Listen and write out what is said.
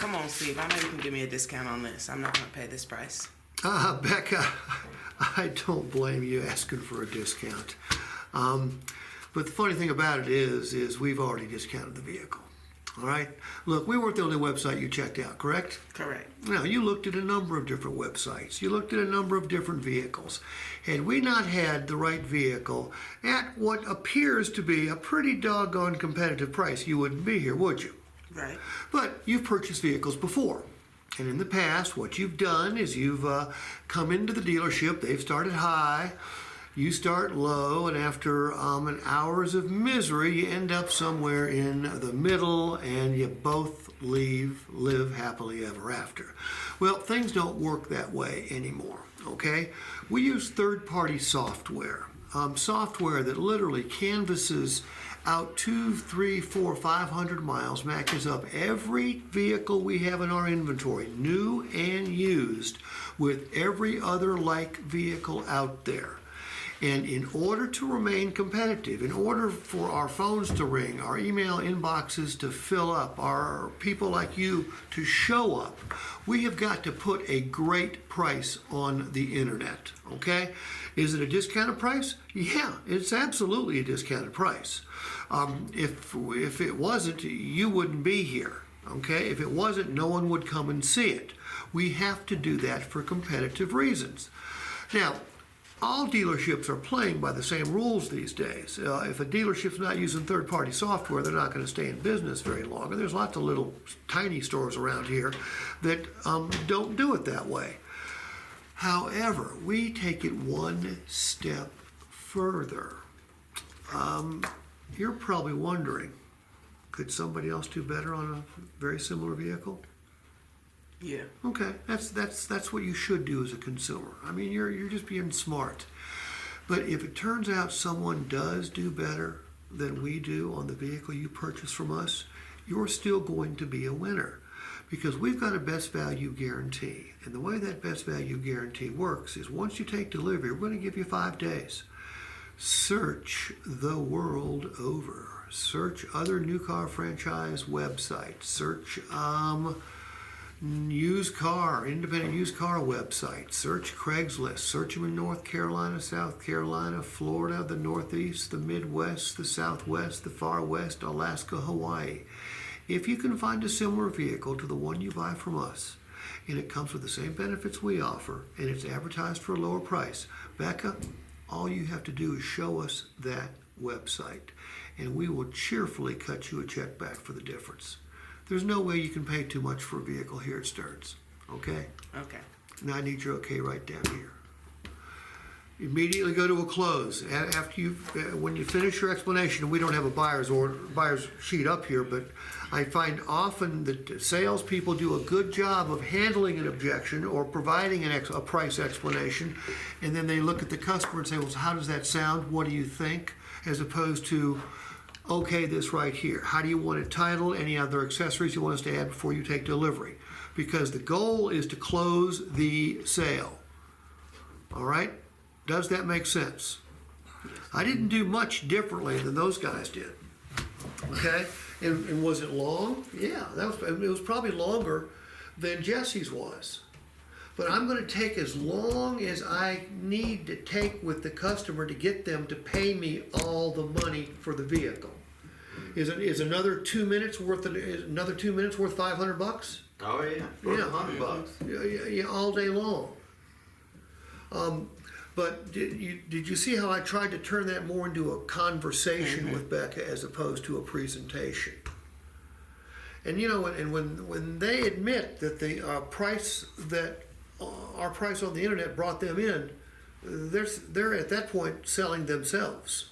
Come on, Steve. I know you can give me a discount on this. I'm not going to pay this price. Becca, I don't blame you asking for a discount. But the funny thing about it is we've already discounted the vehicle. All right? Look, we weren't the only website you checked out, correct? Correct. Now, you looked at a number of different websites. You looked at a number of different vehicles. Had we not had the right vehicle at what appears to be a pretty doggone competitive price, you wouldn't be here, would you? Right. But you've purchased vehicles before. And in the past, what you've done is you've come into the dealership. They've started high. You start low, and after an hours of misery, you end up somewhere in the middle, and you both live happily ever after. Well, things don't work that way anymore, okay? We use third-party software, software that literally canvasses out 200, 300, 400, 500 miles, matches up every vehicle we have in our inventory, new and used, with every other like vehicle out there. And in order to remain competitive, in order for our phones to ring, our email inboxes to fill up, our people like you to show up, we have got to put a great price on the internet, okay? Is it a discounted price? Yeah, it's absolutely a discounted price. If it wasn't, you wouldn't be here, okay? If it wasn't, no one would come and see it. We have to do that for competitive reasons. Now, all dealerships are playing by the same rules these days. If a dealership's not using third-party software, they're not going to stay in business very long. And there's lots of little tiny stores around here that don't do it that way. However, we take it one step further. You're probably wondering, could somebody else do better on a very similar vehicle? Yeah. Okay, that's what you should do as a consumer. I mean, you're just being smart. But if it turns out someone does do better than we do on the vehicle you purchase from us, you're still going to be a winner, because we've got a best value guarantee. And the way that best value guarantee works is once you take delivery, we're going to give you 5 days. Search the world over. Search other new car franchise websites. Search independent used car websites. Search Craigslist. Search them in North Carolina, South Carolina, Florida, the Northeast, the Midwest, the Southwest, the Far West, Alaska, Hawaii. If you can find a similar vehicle to the one you buy from us, and it comes with the same benefits we offer, and it's advertised for a lower price, Becca, all you have to do is show us that website, and we will cheerfully cut you a check back for the difference. There's no way you can pay too much for a vehicle here at Stearns, okay? Okay. Now I need your okay right down here. Immediately go to a close. After when you finish your explanation, we don't have a buyer's sheet up here, but I find often that salespeople do a good job of handling an objection or providing a price explanation, and then they look at the customer and say, well, how does that sound? What do you think? As opposed to, okay, this right here. How do you want it titled? Any other accessories you want us to add before you take delivery? Because the goal is to close the sale. All right? Does that make sense? I didn't do much differently than those guys did. Okay? And was it long? Yeah, it was probably longer than Jesse's was. But I'm going to take as long as I need to take with the customer to get them to pay me all the money for the vehicle. Is another 2 minutes worth? Another 2 minutes worth $500? Oh yeah, $100. Yeah, all day long. But did you see how I tried to turn that more into a conversation with Becca as opposed to a presentation? And you know, and when they admit that the price that our price on the internet brought them in, they're at that point selling themselves.